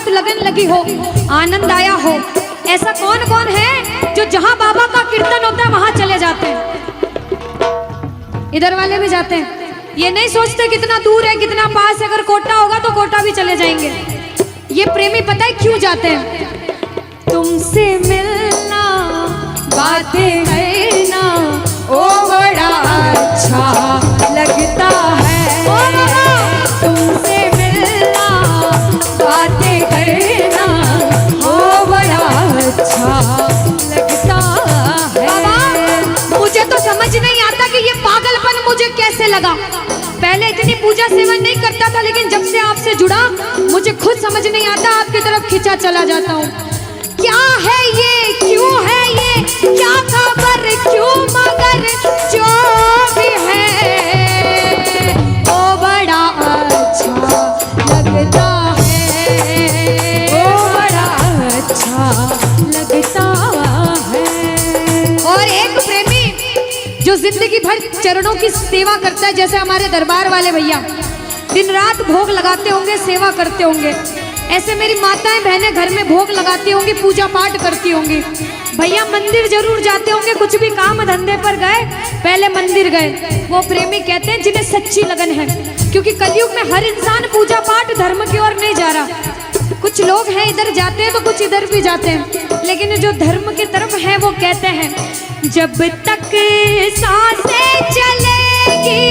बहुत लगन लगी हो, आनंद आया हो। ऐसा कौन कौन है जो जहां बाबा का कीर्तन होता है वहां चले जाते हैं? इधर वाले भी जाते हैं, ये नहीं सोचते कितना दूर है कितना पास है। अगर कोटा होगा तो कोटा भी चले जाएंगे। ये प्रेमी पता है क्यों जाते हैं? तुमसे मिलना, बातें करना, ओ बड़ा अच्छा लगता है। तुमसे मिलना, बातें करना, ओ बड़ा अच्छा लगता है। बाबा मुझे तो समझ नहीं आता कि ये पागलपन मुझे कैसे लगा। पहले इतनी पूजा सेवन नहीं करता था, लेकिन जब से आपसे जुड़ा मुझे खुद समझ नहीं आता, आपकी तरफ खिंचा चला जाता हूँ। क्या है ये, क्यों है ये, क्या खबर, क्यों, मगर जो भी है वो बड़ा अच्छा लगता है, वो बड़ा अच्छा लगता है। और एक प्रेमी जो जिंदगी भर चरणों की सेवा करता है, जैसे हमारे दरबार वाले भैया दिन रात भोग लगाते होंगे, सेवा करते होंगे। ऐसे मेरी माताएं बहनें घर में भोग लगाती होंगी, पूजा पाठ करती होंगी। भैया मंदिर जरूर जाते होंगे, कुछ भी काम धंधे पर गए पहले मंदिर गए। वो प्रेमी कहते हैं जिन्हें सच्ची लगन है, क्योंकि कलयुग में हर इंसान पूजा पाठ धर्म की ओर नहीं जा रहा। कुछ लोग हैं इधर जाते हैं तो कुछ इधर भी जाते हैं, लेकिन जो धर्म की तरफ है वो कहते हैं जब तक सांसें चलेगी,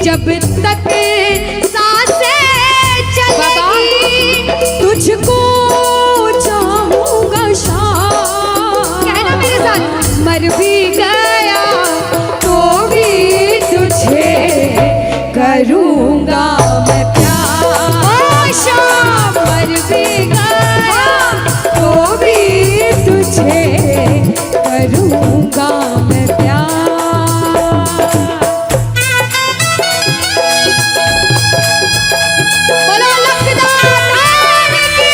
जब तक सांसें चलेगी, तुझको चाहूंगा शाम। कहना मेरे साथ, मर भी गया तो भी तुझे करूंगा मैं प्यार। शाम मर भी गया तो भी तुझे करूंगा मैं प्यार। बोलो लखदार की।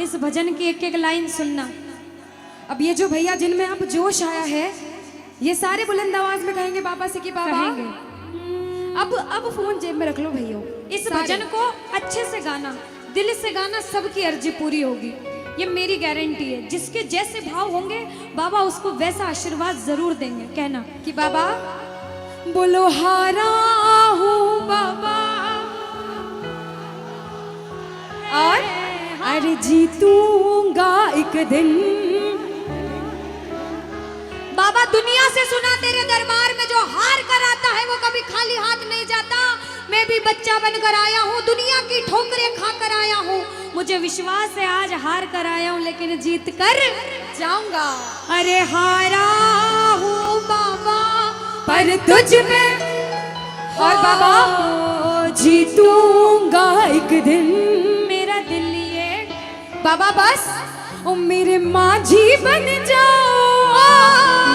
इस भजन की एक एक लाइन सुनना। अब ये जो भैया जिनमें अब जोश आया है, ये सारे बुलंद आवाज में कहेंगे बाबा से कि बाबा कहेंगे। अब फोन जेब में रख लो भैया। इस भजन को अच्छे से गाना, दिल से गाना, सबकी अर्जी पूरी होगी, ये मेरी गारंटी है। जिसके जैसे भाव होंगे बाबा उसको वैसा आशीर्वाद जरूर देंगे। कहना कि बाबा बोलो हारा हूँ बाबा और अरे जीतूंगा एक दिन। बाबा दुनिया से सुना तेरे दरबार में जो हार कर आता है वो कभी खाली हाथ नहीं जाता। मैं भी बच्चा बनकर आया हूँ, दुनिया की ठोकरें खाकर आया हूँ। मुझे विश्वास है आज हार कर आया हूँ लेकिन जीत कर जाऊंगा। अरे हारा हूँ बाबा पर तुझ में और बाबा जीतूंगा एक दिन। मेरा दिल ये बाबा बस ओ मेरे माझी बन जाओ,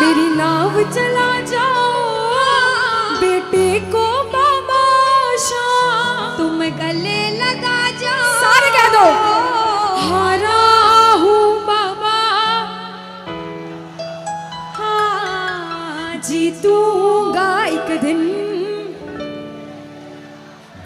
मेरी नाव चला जाओ, बेटे को बाबा शाम तुम गले लगा जाओ। सारे कह दो हारा हूँ बाबा, हाँ जीतूंगा एक दिन।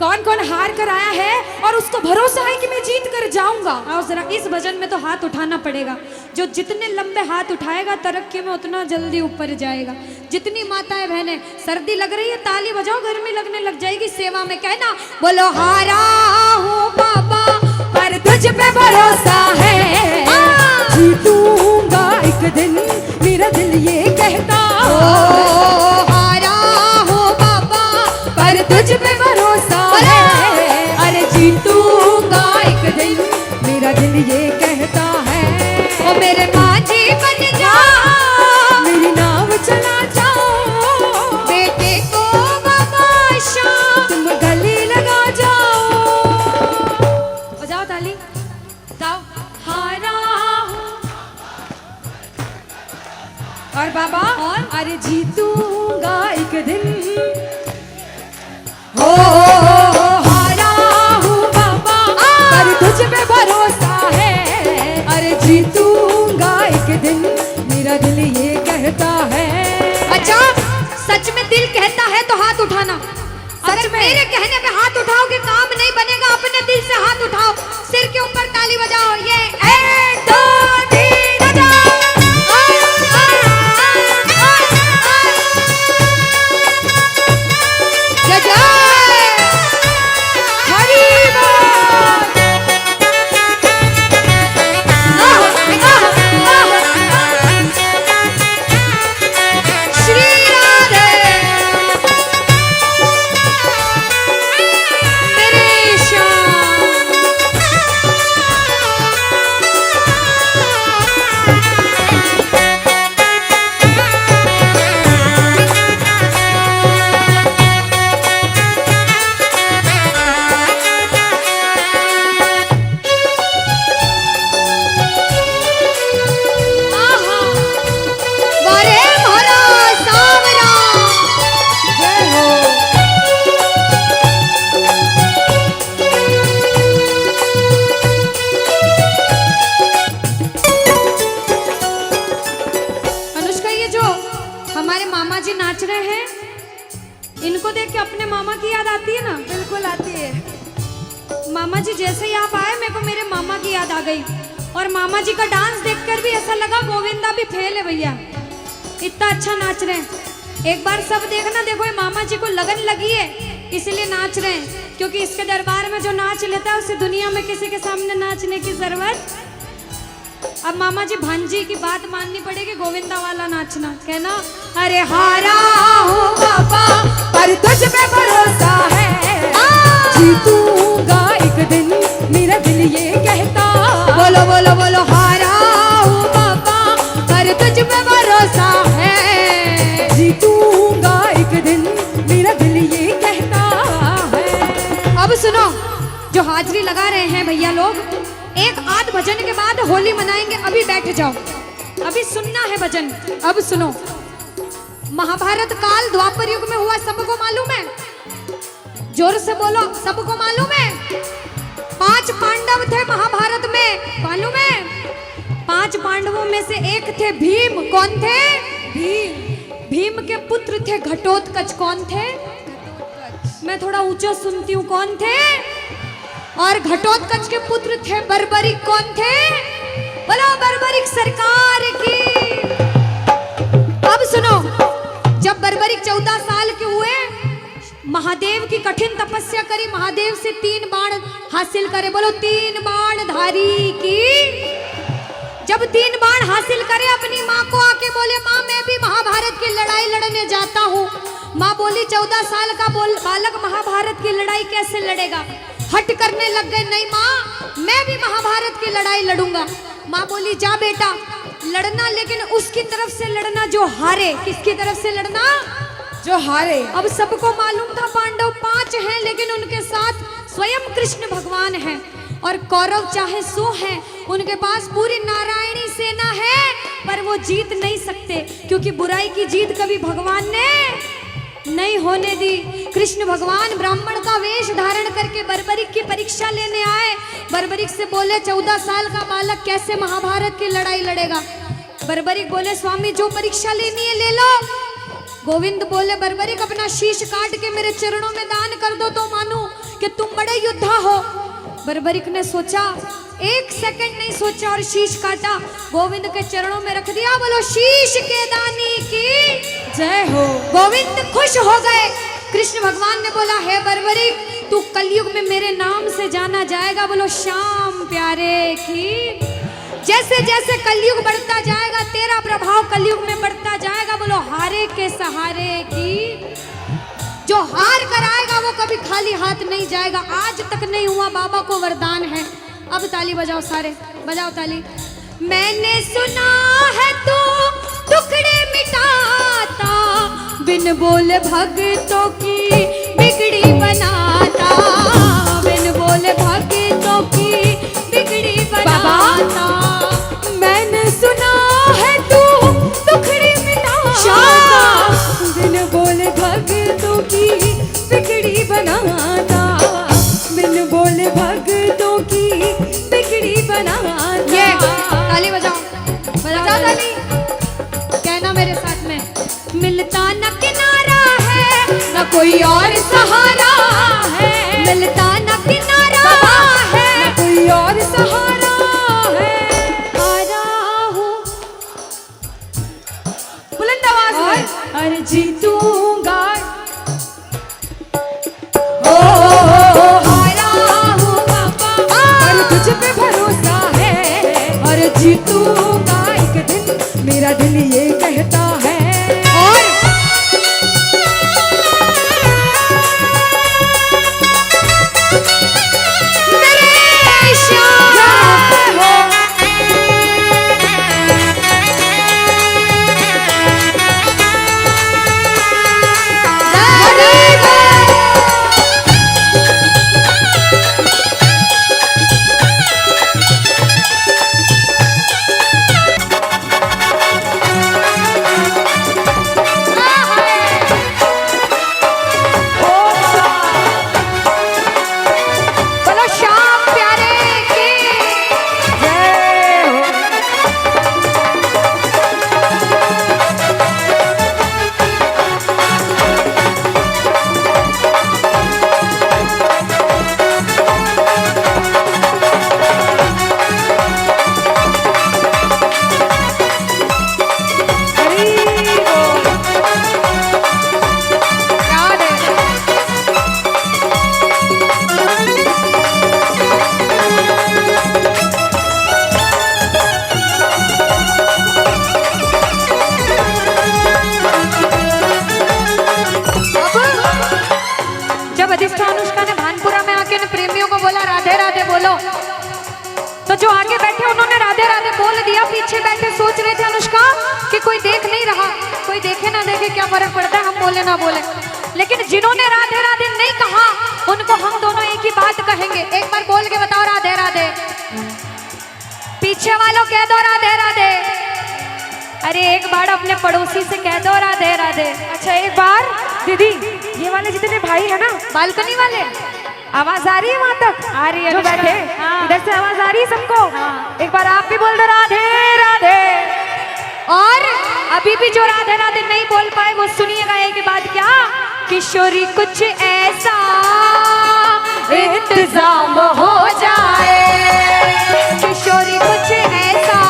कौन कौन हार कर आया है और उसको भरोसा है कि मैं जीत कर जाऊंगा? और जरा इस भजन में तो हाथ उठाना पड़ेगा। जो जितने लंबे हाथ उठाएगा तरक्की में उतना जल्दी ऊपर जाएगा। जितनी माताएं बहनें सर्दी लग रही है ताली बजाओ, गर्मी लगने लग जाएगी सेवा में। कहना बोलो हारा हूँ बाबा पर तुझ पे भरोसा है, जीतूंगा एक दिन मेरा दिल ये कहता। हारा हूँ बाबा तुझ पे भरोसा है, अरे जीतूंगा एक दिन, मेरा दिल ये कहता है। ओ मेरे माझी बन जा, मेरी नाव चला जाओ, बेटे को बाबा शाम। तुम गले लगा जाओ। बजाओ ताली, जाओ। हारा और बाबा और? अरे जीतूंगा एक दिन। हो हारा हूँ बाबा, पर तुझ पे भरोसा है, अरे जीतूंगा एक दिन, मेरा दिल ये कहता है। अच्छा, सच में दिल कहता है तो हाथ उठाना। अगर में? मेरे कहने पे हाथ उठाओगे काम नहीं बनेगा, अपने दिल से हाथ उठाओ, सिर के ऊपर ताली बजाओ। ये 1 2 3 बजाओ। जय जय हरी बोल। श्री राधे मेरे श्याम। आहा, वारे म्हारा सावरा। जय हो। अनुष्का, ये जो हमारे मामा जी नाच रहे हैं, इनको देख के अपने मामा की याद आती है ना? बिल्कुल आती है। मामा जी जैसे ही आप आए, मेरे को मेरे मामा की याद आ गई। और मामा जी का डांस देखकर भी ऐसा लगा गोविंदा भी फेल है भैया, इतना अच्छा नाच रहे हैं। एक बार सब देखना, देखो ये मामा जी को लगन लगी है इसलिए नाच रहे हैं, क्योंकि इसके दरबार में जो नाच लेता है उसे दुनिया में किसी के सामने नाचने की जरूरत। अब मामा जी भांजी की बात माननी पड़ेगी, गोविंदा वाला नाचना। कहना, अरे हारा हूँ बाबा, पर तुझ पे भरोसा है, जीतूंगा एक दिन, मेरा दिल ये कहता। बोलो बोलो बोलो, हारा हूँ बाबा, पर तुझ पे भरोसा है। जीतूंगा एक दिन, मेरा दिल ये कहता है। अब सुनो, जो हाजरी लगा रहे हैं भैया लोग, एक आध भजन के बाद होली मनाएंगे। अभी बैठ जाओ, अभी सुनना है भजन। अब सुनो, महाभारत काल द्वापर युग में हुआ, सबको मालूम है? जोर से बोलो, सबको मालूम है? 5 पांडव थे महाभारत में, मालूम है? 5 पांडवों में से एक थे भीम। कौन थे? भीम। भीम के पुत्र थे घटोत्कच। कौन थे? मैं थोड़ा ऊंचा सुनती हूँ। कौन थे? और घटोत्कच के पुत्र थे बर्बरिक। कौन थे? बोलो बर्बरिक सरकार की। अब सुनो, जब बर्बरिक 14 साल के हुए, महादेव की कठिन तपस्या करी, महादेव से 3 बाण हासिल करे। बोलो 3 बाण धारी की। जब 3 बाण हासिल करे, अपनी माँ को आके बोले, माँ मैं भी महाभारत की लड़ाई लड़ने जाता हूँ। माँ बोली 14 साल का बालक महाभारत की लड़ाई कैसे लड़ेगा? हट करने लग गए, नहीं माँ मैं भी महाभारत की लड़ाई लड़ूंगा। माँ बोली जा बेटा लड़ना, लेकिन उसकी तरफ से लड़ना जो हारे। किसकी तरफ से लड़ना? जो हारे। अब सबको मालूम था पांडव 5 हैं, लेकिन उनके साथ स्वयं कृष्ण भगवान हैं। और कौरव चाहे 100 हैं, उनके पास पूरी नारायणी सेना है, पर वो जीत नहीं सकते, क्योंकि बुराई की जीत कभी भगवान ने नहीं होने दी। कृष्ण भगवान ब्राह्मण का वेश धारण करके बर्बरिक की परीक्षा लेने आए। बर्बरिक से बोले 14 साल का बालक कैसे महाभारत की लड़ाई लड़ेगा? बर्बरिक बोले स्वामी जो परीक्षा लेनी है ले लो। गोविंद बोले बर्बरिक अपना शीश काट के मेरे चरणों में दान कर दो तो मानूं कि तुम बड़े योद्धा हो। बर्बरिक ने सोचा, 1 सेकंड नहीं सोचा और शीश काटा, गोविंद के चरणों में रख दिया। बोलो शीश के दानी की जय हो। गोविंद खुश हो गए। कृष्ण भगवान ने बोला हे बर्बरिक तू कलयुग में मेरे नाम से जाना जाएगा। बोलो श्याम प्यारे की। जैसे जैसे कलयुग बढ़ता जाएगा तेरा प्रभाव कलयुग में बढ़ता जाएगा। बोलो हारे के सहारे की। जो हार कर आएगा वो कभी खाली हाथ नहीं जाएगा, आज तक नहीं हुआ, बाबा को वरदान है। अब ताली बजाओ सारे, बजाओ ताली। मैंने सुना है तू टुकड़े मिटाता, बिन बोले भक्तों की बिगड़ी बनाता, बिन बोले भक्तों की बिगड़ी बनाता। मैंने सुना है तू टुकड़े मिटाता, बिन बोले भक्तों की बिगड़ी बनाता, बिन बोले भक्तों की बिगड़ी बनाता। ये ताली बजाओ, बजाओ ताली। कहना मेरे साथ में, मिलता न किनारा है न कोई और सहारा है, मिलता न किनारा है न कोई और सहारा है। हारा हूँ बुलंद आवाज में, अरे जीतूंगा, ओ हारा हूँ बाबा, पर तुझ पे भरोसा है, और जीतूंगा एक दिन, मेरा दिल ये कहता है। और मेरे श्याम हो बोलो श्याम प्यारे की जय हो। हरी बोल। याद है। जब अधिष्ठान अनुष्का ने भानपुरा में आके प्रेमियों को बोला राधे राधे बोलो, तो जो आगे बैठे उन्होंने राधे राधे बोल दिया, पीछे बैठे सोच रहे थे अनुष्का कि कोई देख नहीं रहा, कोई देखे ना देखे क्या फर्क पड़ता है, हम बोले ना बोले। लेकिन जिन्होंने राधे राधे नहीं कहा उनको हम दोनों एक ही बात कहेंगे। एक बार बोल के बताओ राधे राधे, पीछे वालों कह दो राधे राधे। अरे एक बार अपने पड़ोसी से कह दो राधे राधे। अच्छा एक बार दीदी, ये वाले जितने भाई है ना, बालकनी वाले, आवाज आ रही है वहां तक? आ रही है जो अनुष्का। बैठे हाँ। इधर से आवाज आ रही है सबको? हाँ। एक बार आप भी बोल दो राधे राधे। और अभी भी जो राधे राधे नहीं बोल पाए वो सुनिएगा एक बात, क्या किशोरी कुछ ऐसा इंतजाम हो जाए, किशोरी कुछ ऐसा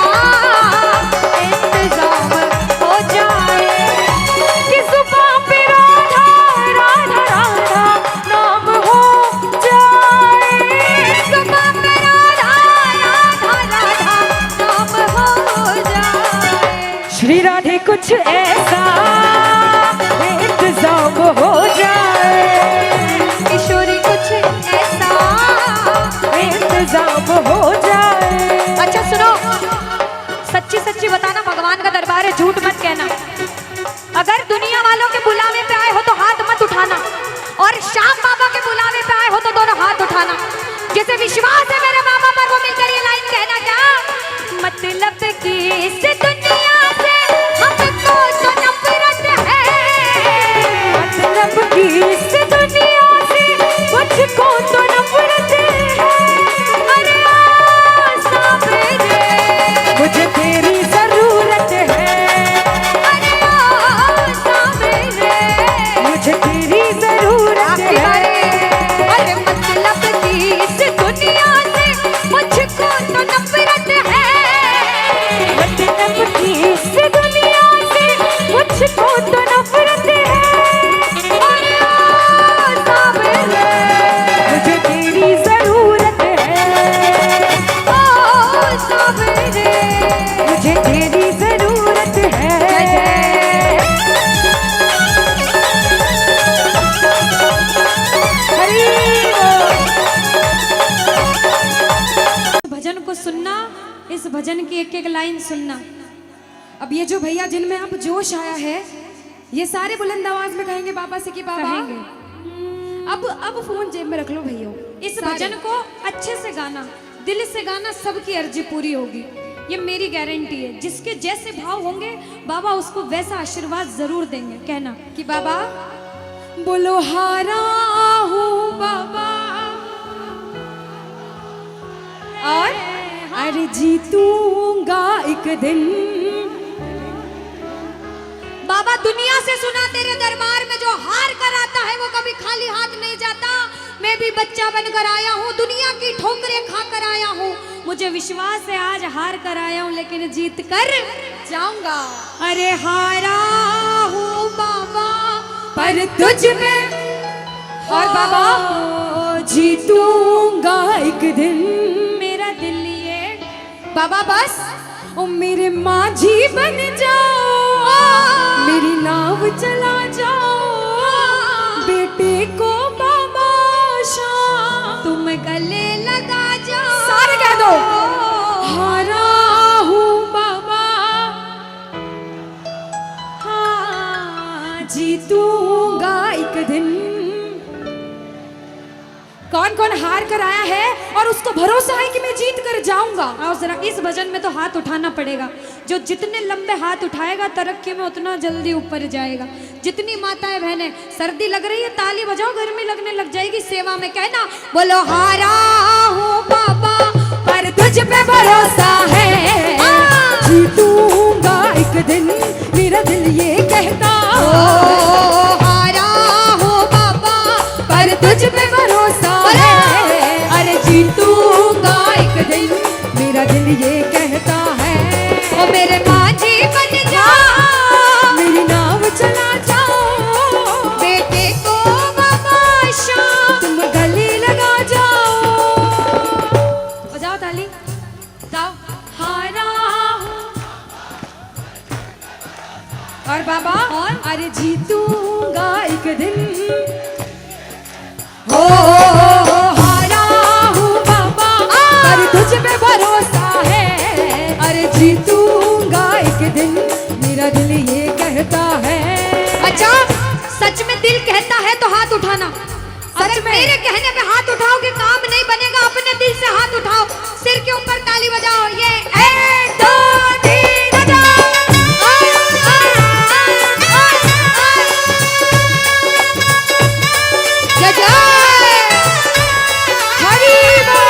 इंतजाम हो जाए कि जुबान पे राधा राधा राधा नाम हो जाए, जुबान पे राधा राधा राधा नाम हो जाए। श्री राधे कुछ ऐसा इंतजाम हो जाए, किशोरी कुछ ऐसा इस भजन की एक एक लाइन सुनना। अब ये जो भैया जिनमें अब जोश आया है, ये सारे बुलंद आवाज में कहेंगे बाबा से कि बाबा कहेंगे। अब फोन जेब में रख लो भैया। इस भजन को अच्छे से गाना, दिल से गाना, सबकी अर्जी पूरी होगी, ये मेरी गारंटी है। जिसके जैसे भाव होंगे बाबा उसको वैसा आशीर्वाद जरूर देंगे। कहना कि बाबा बोलो हारा हूँ बाबा और अरे जीतूंगा एक दिन। बाबा दुनिया से सुना तेरे दरबार में जो हार कर आता है वो कभी खाली हाथ नहीं जाता। मैं भी बच्चा बनकर आया हूँ, दुनिया की ठोकरें खा कर आया हूँ। मुझे विश्वास है आज हार कर आया हूँ लेकिन जीत कर जाऊंगा। अरे हारा हूँ बाबा पर तुझ में और बाबा जीतूंगा एक दिन। मेरा दिल ये बाबा बस ओ मेरे माझी बन जाओ, मेरी नाव चला जाओ, बेटे को बाबा शाम तुम गले लगा जाओ। सारे कह दो हारा हूँ बाबा, हाँ जीतूंगा एक दिन। कौन कौन हार कर आया है और उसको भरोसा है कि मैं जीत कर जाऊंगा? आओ जरा, इस भजन में तो हाथ उठाना पड़ेगा। जो जितने लंबे हाथ उठाएगा तरक्की में उतना जल्दी ऊपर जाएगा। जितनी माताएं बहनें सर्दी लग रही है ताली बजाओ, गर्मी लगने लग जाएगी सेवा में। कहना बोलो हारा हूँ बाबा पर तुझ पे भरोसा है, जीतूंगा एक दिन, मेरा दिल ये कहता। हारा हूँ बाबा पर तुझ पे भरोसा है, अरे जीतूंगा एक दिन, मेरा दिल ये कहता है। ओ मेरे माझी बन जाओ, मेरी नाव चला जाओ, बेटे को बाबा शाम तुम गले लगा जाओ। बजाओ ताली, जाओ हारा हूँ। और बाबा और? अरे जीतूंगा एक दिन। हो हारा हूँ बाबा पर तुझ पे भरोसा है, अरे जीतूंगा एक दिन, मेरा दिल ये कहता है। अच्छा, सच में दिल कहता है तो हाथ उठाना। अगर मेरे कहने पे हाथ उठाओगे काम नहीं बनेगा। अपने दिल से हाथ उठाओ, सिर के ऊपर ताली बजाओ। ये 1 2 3 बजाओ। जय जय हरी बोल।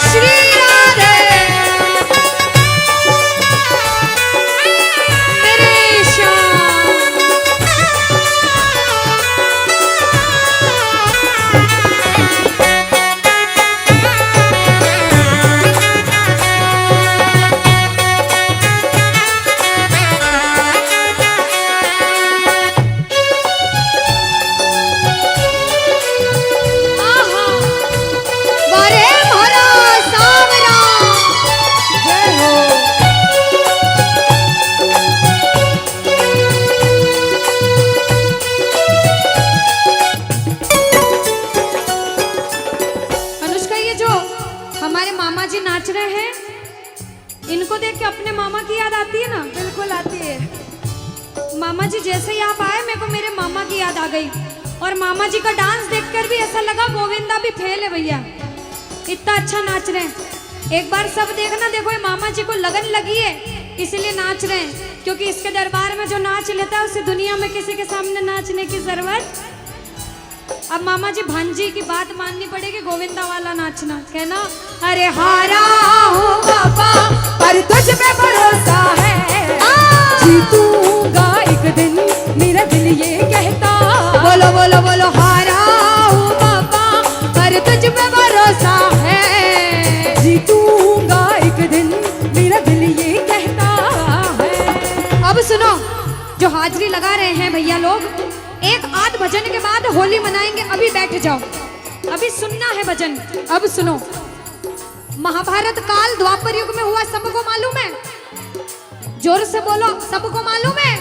श्री राधे मेरे श्याम। आहा, वारे भरा सावरा। जय हो। अनुष्का, ये जो हमारे मामा जी नाच रहे हैं इनको देख के अपने मामा की याद आती है ना? बिल्कुल आती है। मामा जी जैसे ही आप आए मेरे को मेरे मामा की याद आ गई। और मामा जी का डांस देखकर भी ऐसा लगा गोविंदा भी फेल है भैया, इतना अच्छा नाच रहे हैं। एक बार सब देखना, देखो ये मामा जी को लगन लगी है इसलिए नाच रहे हैं। क्योंकि इसके दरबार में जो नाच लेता है उसे दुनिया में किसी के सामने नाचने की जरूरत। अब मामा जी भांजी की बात माननी पड़ेगी, गोविंदा वाला नाचना। कहना अरे हारा हूँ बाबा पर तुझ पे भरोसा है, जीतूंगा एक दिन, मेरा दिल ये कहता। बोलो बोलो बोलो हारा हूँ बाबा पर तुझ पे भरोसा है, जीतूंगा एक दिन, मेरा दिल ये कहता है। अब सुनो, जो हाजिरी लगा रहे हैं भैया लोग, एक आध भजन के बाद होली मनाएंगे। अभी बैठ जाओ, अभी सुनना है भजन। अब सुनो, महाभारत काल द्वापर युग में हुआ, सबको मालूम है? जोर से बोलो, सबको मालूम है?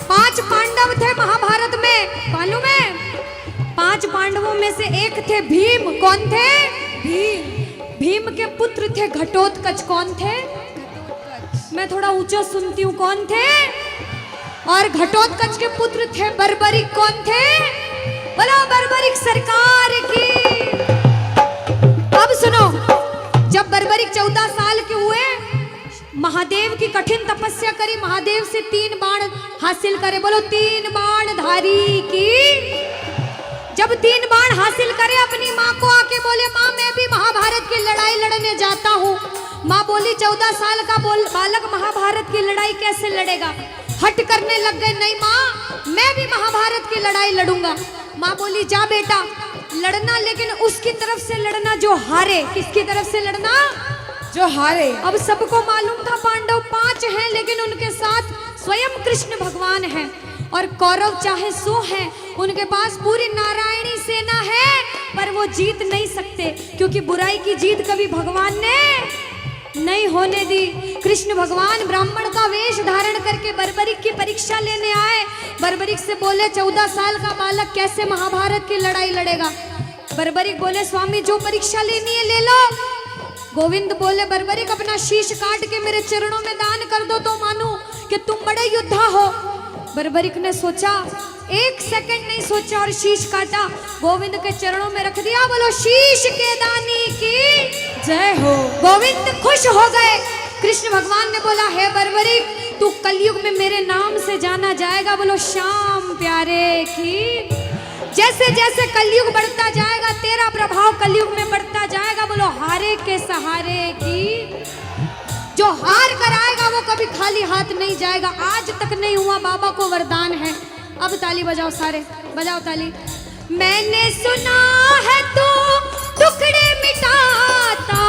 5 5 पांडव थे महाभारत में, मालूम है? 5 पांडवों में से एक थे भीम। कौन थे? भीम। भीम के पुत्र थे घटोत्कच। कौन थे? मैं थोड़ा ऊंचा सुनती हूँ। कौन थे? और घटोत्कच के पुत्र थे बर्बरिक। कौन थे? बोलो बर्बरिक सरकार की। अब सुनो, जब बर्बरिक 14 साल के हुए, महादेव की कठिन तपस्या करी, महादेव से 3 बाण हासिल करे। बोलो 3 बाण धारी की। जब 3 बाण हासिल करे, अपनी माँ को आके बोले, माँ मैं भी महाभारत की लड़ाई लड़ने जाता हूँ। माँ बोली 14 साल का बालक महाभारत की लड़ाई कैसे लड़ेगा? हट करने लग गए, नहीं माँ मैं भी महाभारत की लड़ाई लड़ूंगा। माँ बोली जा बेटा लड़ना, लेकिन उसकी तरफ से लड़ना जो हारे। किसकी तरफ से लड़ना? जो हारे। अब सबको मालूम था पांडव 5 हैं, लेकिन उनके साथ स्वयं कृष्ण भगवान हैं। और कौरव चाहे 100 हैं, उनके पास पूरी नारायणी सेना है, पर वो जीत नहीं सकते, क्योंकि बुराई की जीत कभी भगवान ने नहीं होने दी। कृष्ण भगवान ब्राह्मण का वेश धारण करके बर्बरिक की परीक्षा लेने आए। बर्बरिक से बोले 14 साल का बालक कैसे महाभारत की लड़ाई लड़ेगा? बर्बरिक बोले स्वामी जो परीक्षा लेनी है ले लो। गोविंद बोले बर्बरिक अपना शीश काट के मेरे चरणों में दान कर दो तो मानूं कि तुम बड़े योद्धा हो। बर्बरिक ने सोचा, 1 सेकंड नहीं सोचा और शीश काटा, गोविंद के चरणों में रख दिया। बोलो शीश के दानी की जय हो। गोविंद खुश हो गए। कृष्ण भगवान ने बोला हे बर्बरिक तू कलयुग में मेरे नाम से जाना जाएगा। बोलो श्याम प्यारे की। जैसे जैसे कलयुग बढ़ता जाएगा तेरा प्रभाव कलयुग में बढ़ता जाएगा। बोलो हारे के सहारे की। जो हार कर आएगा वो कभी खाली हाथ नहीं जाएगा। आज तक नहीं हुआ, बाबा को वरदान है। अब ताली बजाओ, सारे बजाओ ताली। मैंने सुना है तू टुकड़े मिटाता,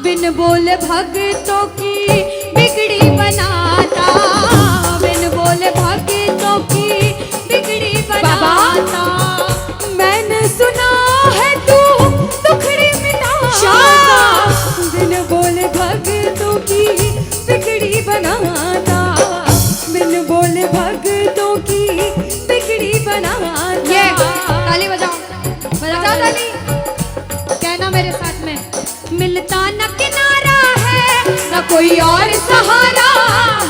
बिन बोले भक्तों की बिगड़ी बनाता, बिन बोले भक्तों की बिगड़ी बनाता। मैंने सुना है तू टुकड़े मिटाता, बिन बोले भक्तों की बिगड़ी बनाता, बिन बोले भक्तों की बिगड़ी बनाता। ये ताली बजाओ, बजाओ ताली। कहना मेरे साथ में, मिलता न किनारा है न कोई और सहारा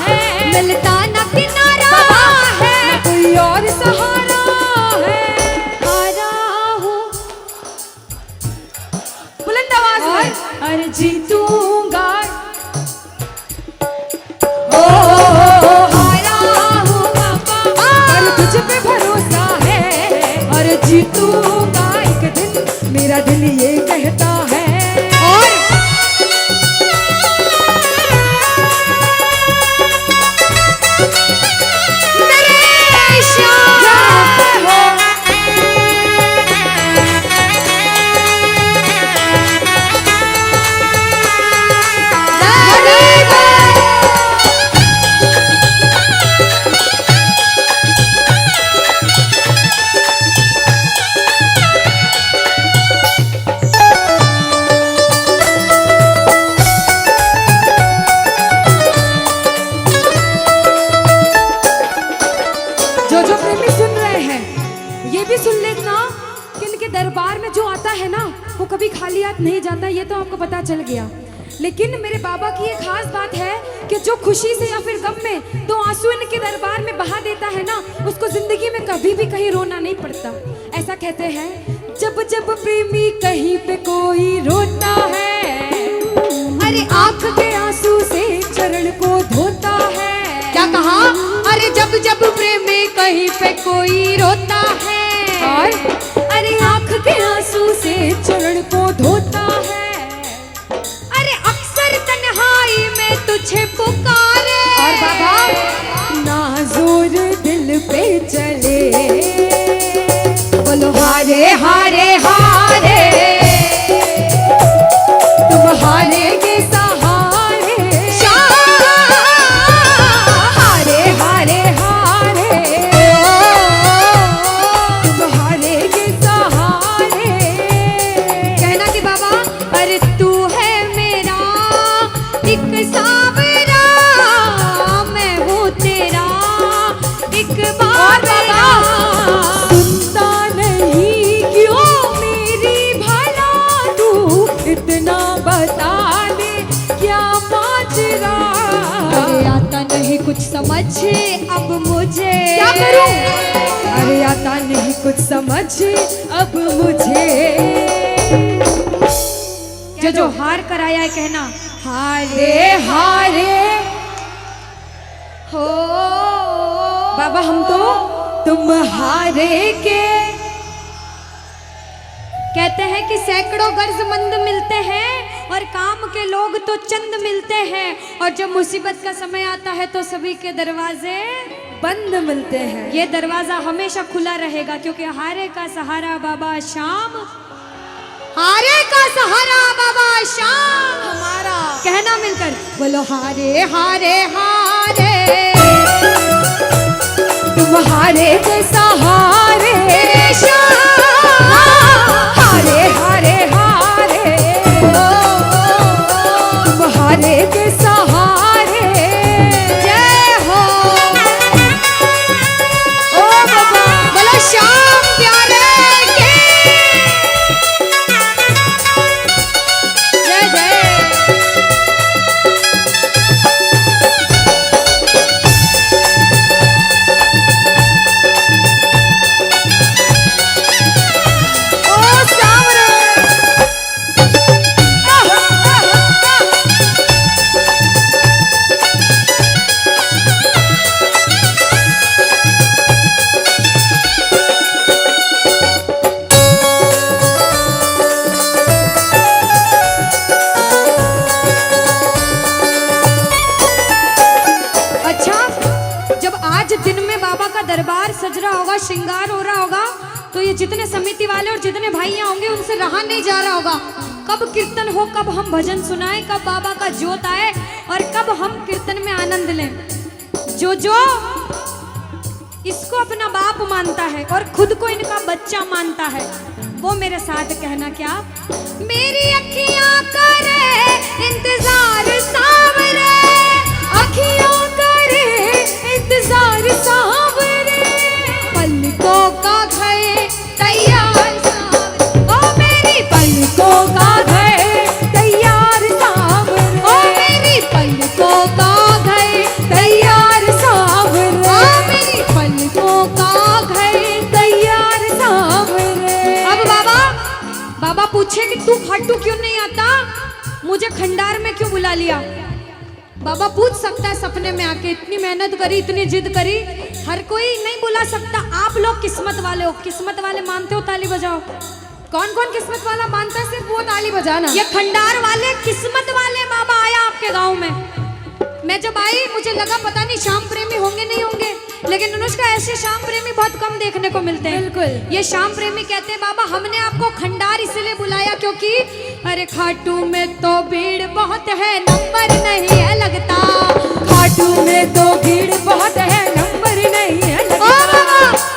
है, मिलता न किनारा है न कोई और सहारा है। हारा हूँ बुलंद आवाज में अरे जीतूंगा। हारा हूँ बाबा, पर तुझ पे भरोसा है, और जीतूंगा एक दिन, मेरा दिल ये कहता है। और मेरे श्याम हो। जो प्रेमी सुन रहे हैं ये भी सुन लेना कि इनके दरबार में जो आता है ना वो कभी खाली हाथ नहीं जाता, ये तो आपको पता चल गया। लेकिन मेरे बाबा की एक खास बात है कि जो खुशी से या फिर गम में 2 आंसू इनके दरबार में बहा देता है ना, उसको जिंदगी में कभी भी कहीं रोना नहीं पड़ता। ऐसा कहते हैं, जब जब प्रेमी कहीं पे कोई रोता है, अरे आंख के आंसू से चरण को धोता है। क्या कहा? अरे जब जब प्रेमी कहीं पे कोई रोता है, और अरे आंख के आंसू से चरण को धोता है, अरे अक्सर तन्हाई में तुझे पुकारे। और बाबा ना जोर दिल पे चले, बोलो हारे हारे हारे, तुम हारे के सहारे, हारे हारे हारे, तेरा। अरे आता नहीं कुछ समझ अब मुझे, क्या करूं? अरे आता नहीं कुछ समझ अब मुझे। जो हार कर आया है कहना हारे हारे हो। बाबा हम तो तुम हारे के। कहते हैं कि सैकड़ों गर्जमंद मिलते हैं और काम के लोग तो चंद मिलते हैं, और जब मुसीबत का समय आता है तो सभी के दरवाजे बंद मिलते हैं। ये दरवाजा हमेशा खुला रहेगा, क्योंकि हारे का सहारा बाबा शाम, हारे का सहारा बाबा शाम हमारा। कहना मिलकर बोलो हारे हारे हारे, तुम हारे के सहारे शाम, हारे हारे हारे, तुम हारे के सहारे। जय हो। ओ बाबा बोलो श्याम प्यारे के जय जय। ओ श्याम रे। अच्छा, जब आज दिन में बाबा का दरबार सज रहा होगा, श्रृंगार हो रहा होगा, तो ये जितने समिति वाले और जितने भाइयां होंगे उनसे रहा नहीं जा रहा होगा। कब कीर्तन हो, कब हम भजन सुनाएं, कब बाबा का जोत आए और कब हम कीर्तन में आनंद लें। जो इसको अपना बाप मानता है और खुद को इनका बच्चा मानता है, वो मेरे साथ कहना क्या। मेरी अखियां करे इंतजार सावरे, अखियों करे इंतजार सावरे, पलकों का घर तैयार सावरे, ओ मेरी पलकों का घर तैयार सावरे, ओ मेरी पलकों का घर तैयार सावरे, ओ मेरी पलकों का घर। तैयार सावरे। अब बाबा पूछे कि तू खाटू क्यों नहीं आता, मुझे खंडार में क्यों बुला लिया। बाबा पूछ सकता है सपने में आके, इतनी मेहनत करी, इतनी जिद करी, हर कोई नहीं बुला सकता। आप लोग किस्मत वाले हो, किस्मत वाले मानते हो, ताली बजाओ। कौन कौन किस्मत वाला मानता है, सिर्फ वो ताली बजाना। ये खंडार वाले किस्मत वाले बाबा आया आपके गांव में। मैं जब आई मुझे लगा पता नहीं श्याम प्रेमी होंगे नहीं होंगे, लेकिन अनुष्का ऐसे श्याम प्रेमी बहुत कम देखने को मिलते हैं। बिल्कुल। ये श्याम प्रेमी कहते हैं बाबा हमने आपको खंडार इसलिए बुलाया क्योंकि अरे खाटू में तो भीड़ बहुत है, नंबर नहीं है लगता। खाटू में तो भीड़ बहुत है, नंबर नहीं है ओ लगता। बाबा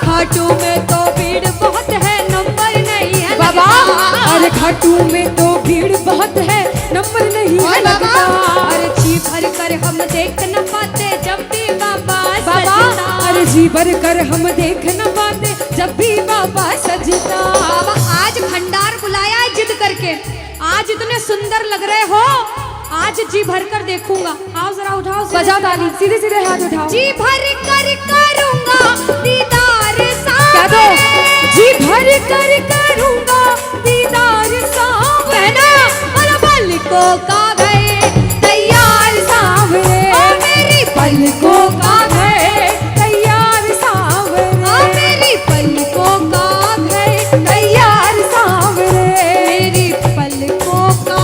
खाटू में तो भीड़ बहुत है, नंबर नहीं है बाबा लगता। अरे खाटू में तो भीड़ बहुत है, नंबर नहीं है और बाबा लगता। अरे जी भर कर हम देख न पाते जब भी बाबा बाबा सजता। अरे जी भर कर हम देख न पाते जब भी बाबा सजता। बाबा आज भंडार बुलाया है जिद करके, आज इतने सुंदर लग रहे हो, आज जी भर कर देखूंगा। आओ जरा उठाओ, बजाओ ताली, सीधे सीधे हाथ उठाओ। जी भर कर करूंगा दीदार कह दो, जी भर कर करूंगा दीदार सावरे, और पलकों का घर तैयार सावरे, ओ मेरी पलकों का घर तैयार सावरे, ओ मेरी पलकों का घर तैयार सावरे, मेरी पलकों का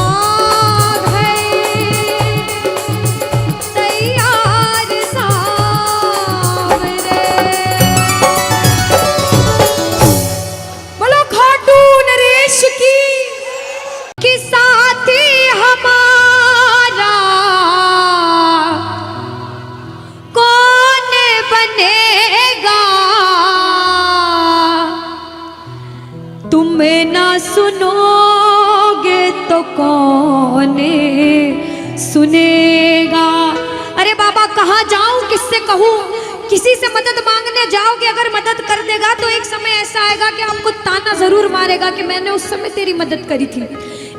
घर तैयार सावरे। बोलो खाटू नरेश की। कि साथी हमारा कौन बनेगा, तुम ना सुनोगे तो कौन सुनेगा। अरे बाबा कहाँ जाऊं, किससे कहूँ, किसी से मदद मांगने जाओगे, अगर मदद कर देगा तो एक समय ऐसा आएगा कि आपको ताना जरूर मारेगा कि मैंने उस समय तेरी मदद करी थी।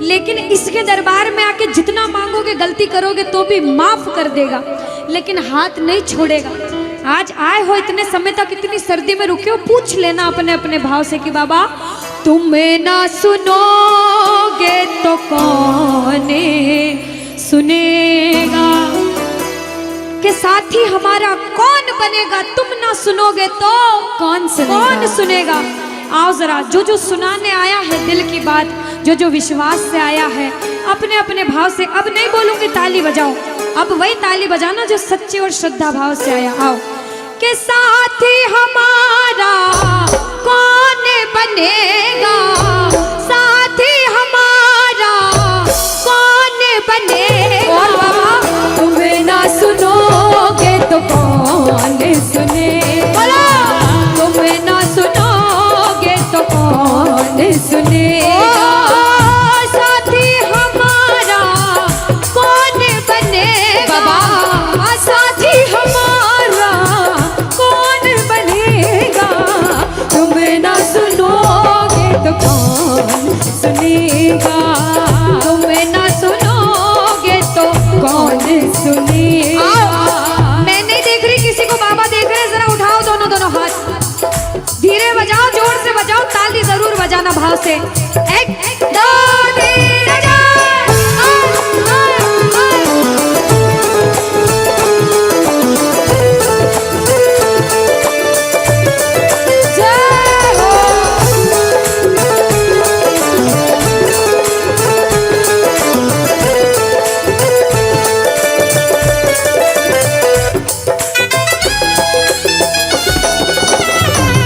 लेकिन इसके दरबार में आके जितना मांगोगे, गलती करोगे तो भी माफ कर देगा, लेकिन हाथ नहीं छोड़ेगा। आज आए हो इतने समय तक, इतनी सर्दी में रुके हो, पूछ लेना अपने अपने भाव से कि बाबा तुम्हें ना सुनोगे तो कौन सुनेगा, के साथी हमारा कौन बनेगा, तुम ना सुनोगे तो कौन सुनेगा। आओ जरा, जो जो सुनाने आया है दिल की बात, जो जो विश्वास से आया है, अपने अपने भाव से, अब नहीं बोलूंगी ताली बजाओ, अब वही ताली बजाना जो सच्चे और श्रद्धा भाव से आया। आओ के साथी हमारा कौन बनेगा, साथी हमारा कौन बनेगा, और बाबा तुम्हें ना सुनोगे तो कौन सुनेगा, तुम्हें ना सुनोगे तो कौन सुनेगा, साथी हमारा कौन बनेगा, साथी हमारा कौन बनेगा, तुम्हें ना सुनोगे तो कौन सुनेगा, तुम्हें ना सुनोगे तो कौन सुनेगा। मैं नहीं देख रही किसी को, बाबा देख रहे हैं, जरा उठाओ दोनों दोनों हाथ, धीरे बजाओ, जोर से बजाओ, ताली जरूर बजाना भाव से। एक दो तीन चार, जय हो।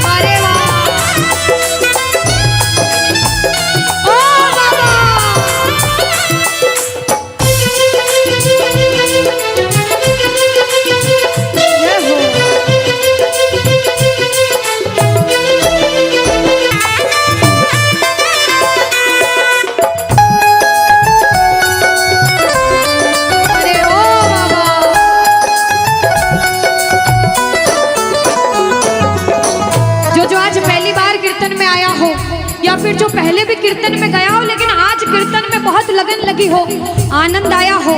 अरे वाह, ओ बाबा, जय हो। अरे ओ बाबा, जो आज पहली बार कीर्तन में आया हो, या फिर जो पहले भी कीर्तन में गया हो लेकिन आज कीर्तन में बहुत लगन लगी हो, आनंद आया हो,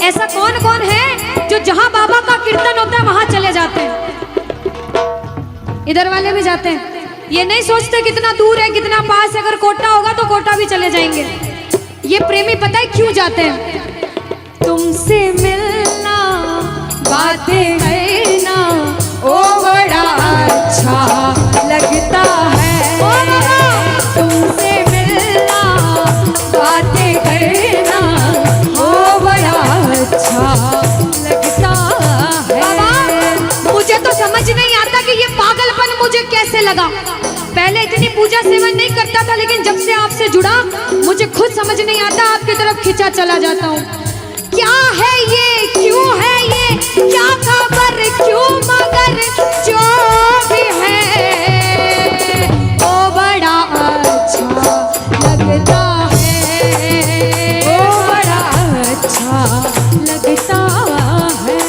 ऐसा कौन कौन है जो जहां बाबा का कीर्तन होता है वहां चले जाते हैं? इधर वाले भी जाते हैं, ये नहीं सोचते कितना दूर है कितना पास है, अगर कोटा होगा तो कोटा भी चले जाएंगे। ये प्रेमी पता है क्यों जाते हैं? तुमसे मिलना, बातें करना, ओ बड़ा अच्छा लगता है, तुमसे मिलना, बातें करना, ओ बड़ा अच्छा लगता है। बाबा मुझे तो समझ नहीं आता कि ये पागलपन मुझे कैसे लगा। पहले इतनी पूजा सेवन नहीं करता था, लेकिन जब से आपसे जुड़ा मुझे खुद समझ नहीं आता, आपकी तरफ खिंचा चला जाता हूँ। क्या है ये, क्यों है ये, क्या खबर, क्यों, मगर जो भी है ओ बड़ा अच्छा लगता है, ओ बड़ा अच्छा लगता है।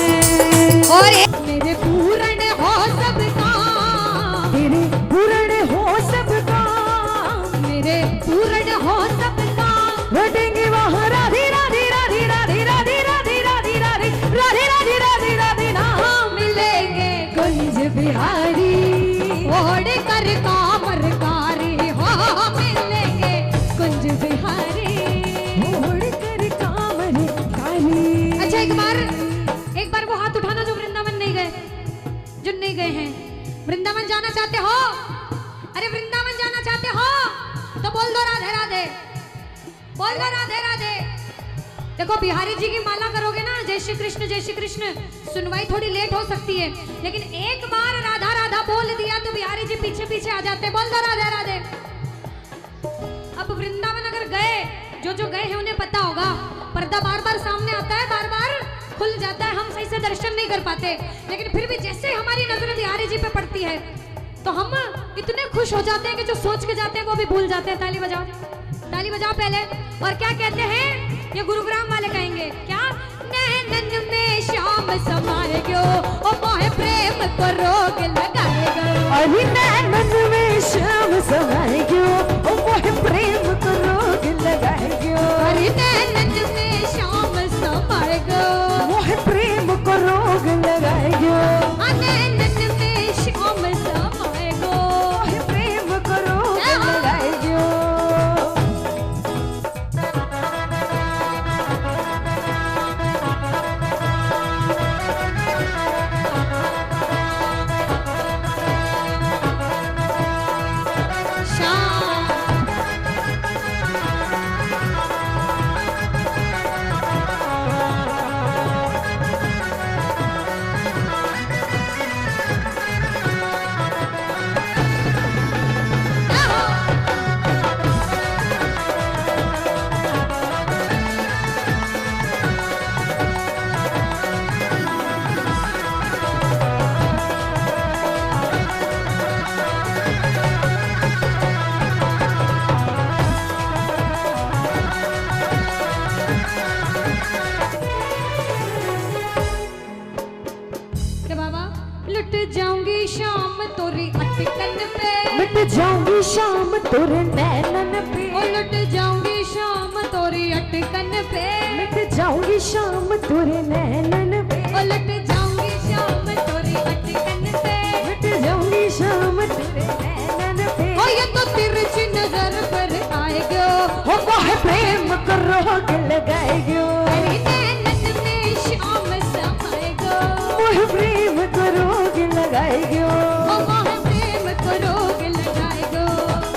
और मेरे पूर्ण हो सब काम, मेरे पूर्ण हो सब काम, मेरे पूर्ण हो सब काम, घटेंगे वहाँ राधे राधे राधे राधे राधे राधे राधे राधे राधे राधे राधे राधे नाम मिलेंगे कुंज बिहारी, ओढ़ कर कामर कारी, हो मिलेंगे कुंज बिहारी, ओढ़ कर कामर कारी। अच्छा एक बार वो हाथ उठाना जो वृंदावन नहीं गए, जो नहीं गए हैं। वृंदावन जाना चाहते हो? अरे वृंदावन जाना चाहते हो तो बोल दो राधे राधे, बोल दो राधे राधे। देखो बिहारी जी की माला करोगे ना, जय श्री कृष्ण, सुनवाई थोड़ी लेट हो सकती है, लेकिन एक बार राधा राधा बोल दिया तो बिहारी जी पीछे पीछे आ जाते, बोल दो राधे राधे। अब वृंदावन अगर गए, जो जो गए हैं उन्हें पता होगा, पर्दा बार बार सामने आता है, बार बार खुल जाता है, हम सही से दर्शन नहीं कर पाते, लेकिन फिर भी जैसे हमारी नजर बिहारी जी पे पड़ती है तो हम इतने खुश हो जाते हैं कि जो सोच के जाते हैं वो भी भूल जाते हैं। ताली बजाओ पहले। और क्या कहते हैं, ये गुरुग्राम वाले कहेंगे क्या, नैनन में श्याम समाए गयो, ओ मोहे प्रेम को रोग लगाएगा, अरे नैनन में श्याम समाए गयो, ओ मोहे प्रेम को रोग लगाए गयो। तोरी अटकन पे, मिट जाऊंगी शाम तोरे नैनन पे, उलट जाऊंगी शाम तोरी अटकन पे, मिट जाऊंगी शाम तोरे नैनन पे, उलट जाऊंगी शाम तोरी अटकन पे, मिट जाऊंगी शाम तोरे नैनन पे। ओ ये तो तिरछी नजर पर आएगो, हो कहे प्रेम करो के लगाएगो, अरे नैनन में शाम समाएगो, मोह प्रेम करो के लगाएगो, ओ मोह प्रेम करोगे लगाएगो,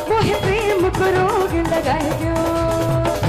मोह प्रेम करो के लगाएगो।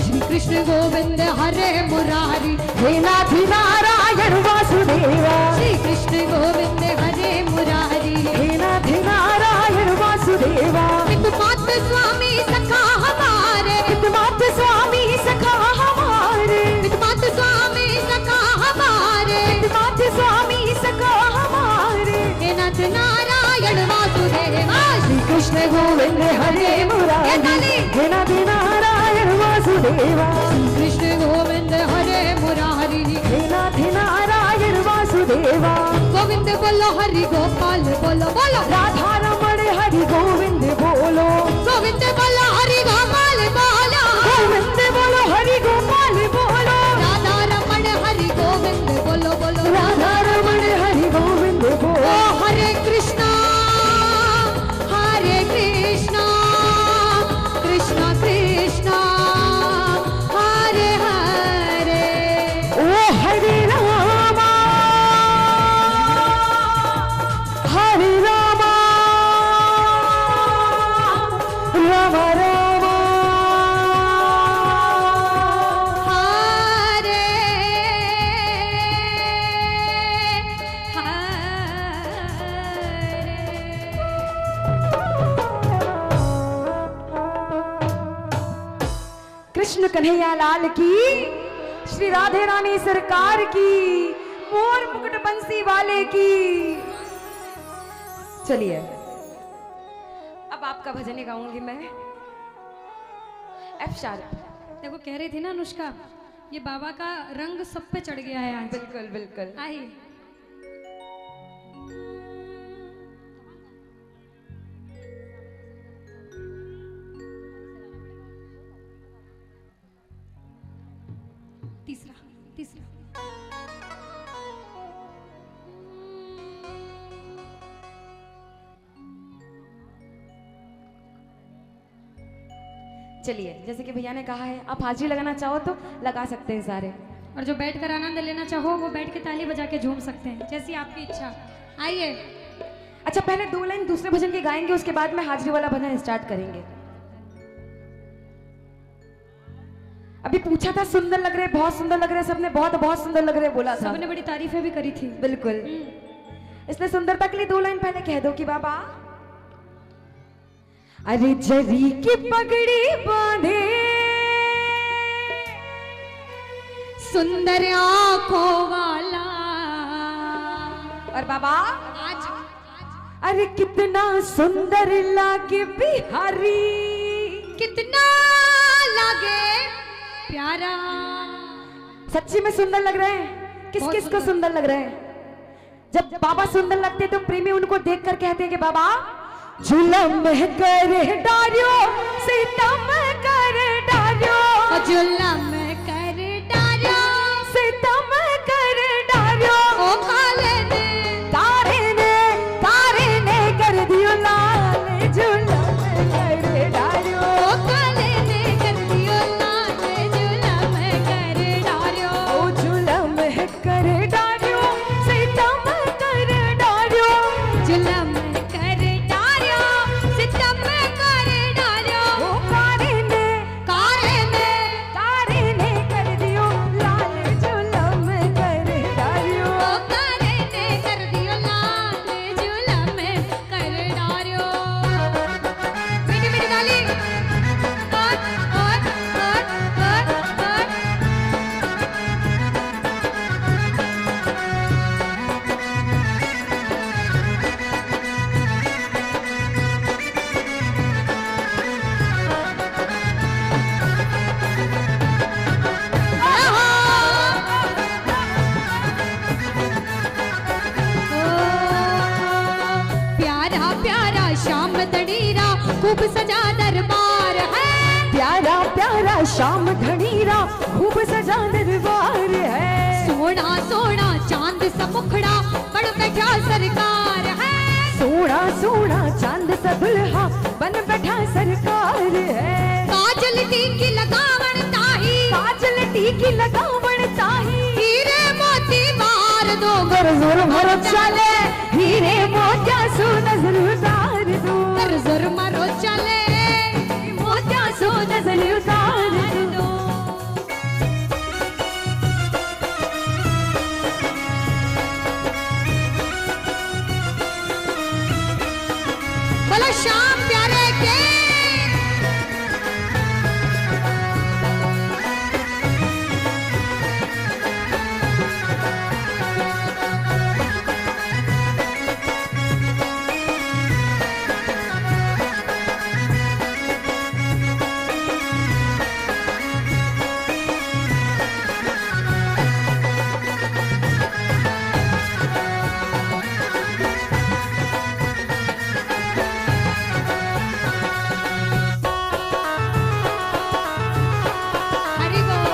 श्री कृष्ण गोविंद हरे मुरारी, हे नाथ नारायण वासुदेवा, श्री कृष्ण गोविंद हरे मुरारी, हे नाथ नारायण वासुदेवा, हितमात स्वामी सखा हमारे, हितमात स्वामी सखा हमारे, हितमात स्वामी सखा हमारे, हितमात स्वामी सखा हमारे। हे नाथ नारायण वासुदेवा, श्री कृष्ण गोविंद हरे मुरारी, हे नाथ नारायण वासुदेवा, श्री कृष्ण गोविंद हरे मुरारी, हे नाथ नारायण वासुदेवा। गोविंद बोलो हरि गोपाल बोलो बोलो, राधा रमण हरि गोविंद बोलो, गोविंद बोलो हरि गोपाल बोलो, गोविंद बोलो हरि गोपाल बोलो, राधा रमण हरि गोविंद बोलो बोलो, राधा रमण हरि गोविंद ओ बोलो। हरे कृष्णा कृष्णा कृष्णा हरे हरे, ओ हरे रामा हरे रामा, राम राम हरे कृष्ण कन्हैया लाल की, श्री राधे रानी सरकार की, मोर मुकुट बंसी वाले की। चलिए अब आपका भजन गाऊंगी मैं, एफ शार्प। देखो कह रही थी ना अनुष्का, ये बाबा का रंग सब पे चढ़ गया है आज। बिल्कुल बिल्कुल। आइए तीसरा तीसरा चलिए जैसे कि भैया ने कहा है, आप हाजिरी लगाना चाहो तो लगा सकते हैं सारे, और जो बैठ कर आनंद लेना चाहो वो बैठ के ताली बजा के झूम सकते हैं, जैसी आपकी इच्छा। आइए अच्छा पहले 2 लाइन दूसरे भजन के गाएंगे, उसके बाद में हाजिरी वाला भजन स्टार्ट करेंगे। अभी पूछा था सुंदर लग रहे, बहुत सुंदर लग रहे, सबने बहुत बहुत सुंदर लग रहे बोला था, सबने बड़ी तारीफें भी करी थी। बिल्कुल। इसलिए सुंदरता के लिए 2 लाइन पहले कह दो कि बाबा, अरे जरी की पगड़ी बांधे सुंदर आंखों वाला, और बाबा आज अरे कितना सुंदर लागे बिहारी, कितना लागे प्यारा। सच्ची में सुंदर लग रहे हैं? किस बहुत किस को सुंदर लग रहे हैं? जब बाबा सुंदर लगते हैं तो प्रेमी उनको देखकर कहते हैं कि बाबा जुलम करे डारियो, सितम करे डारियो, जुलम कर डारियो, सितम करे डारियो, ओ काले ने तारे ने कर दियो लाल, जुलम करे डारियो, ओ काले ने कर दियो लाल, जुलम कर डारियो, ओ जुलम करे डारियो, सितम करे डारियो, जुलम कर डारियो, सितम कर डारियो, ओ कारे ने खूब सजा दरबार है। प्यारा प्यारा श्याम धनीरा खूब सजा दरबार है। सोना सोना चांद सा मुखड़ा बड़ बैठा सरकार है। सोना सोना चांद सा दुल्हा बन बैठा सरकार है। काजल टीकी लगावण ताही, काजल टीकी लगावण ताही, हीरे मोती मार दो गर जोर मरो चले, हीरे मोतिया सो नजर उतार दो, गर जोर मारो चले, मोतिया सो नजर उतार दो। बोलो श्याम प्यारे के। हरि बोल।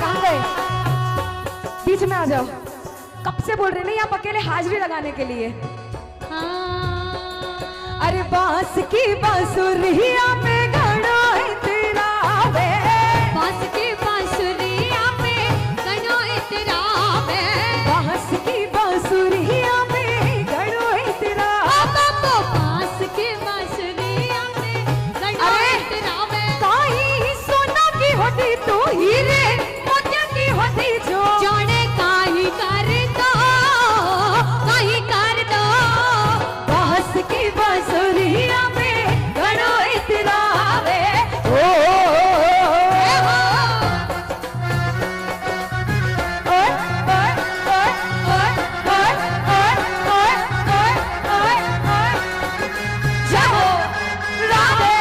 कहाँ गए? बीच में आ जाओ। कब से बोल रहे नहीं आप अकेले हाजिरी लगाने के लिए। हाँ। अरे बांस की बांसुरिया में घड़ा है तेरा वे, बांस की बांसुरिया में गणो इतरा में, बांस की बांसुरिया में घड़ा है तेरा। बाबा बांस की बांसुरिया में गणो अरे! इतरा में। काई सोना की होती तो हीरे मोतिया की होती जो, जाने काई कर दो, काई कर दो। बांस की बांसुरिया में घड़ा है तेरा वे। ओ, ए हो। ओए, ओए, ओए, ओए, ओए, ओए, ओए, ओए, ओए, ओए। जाओ, राधे।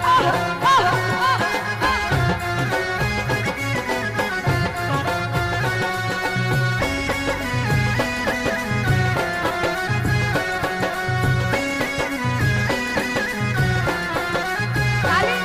आह, आह, आह, आह। ताली।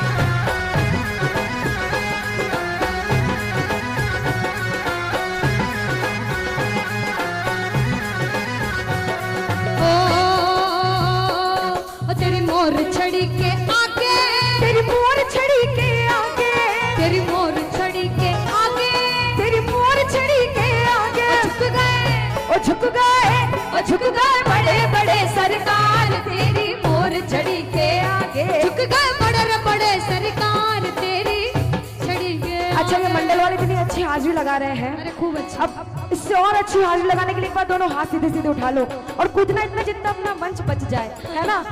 ओ तेरी मोर छड़ी के आगे, तेरी मोर छड़ी के आगे, तेरी मोर छड़ी के आगे तेरी मोर छड़ी के आगे झुक गए, ओ झुक गए, ओ झुक गए बड़े बड़े सरकार तेरी मोर छड़ी के आगे। झुक गए बड़े रे बड़े सरकार तेरी छड़ी के अच्छा ये आगे। मंडल वाले इतनी अच्छी हाजिरी लगा रहे हैं। अरे खूब अच्छा। अब इससे और अच्छी हाजिरी लगाने के लिए एक बार दोनों हाथ सीधे सीधे उठा लो और कूदना इतना जितना अपना मंच बच जाए, है ना।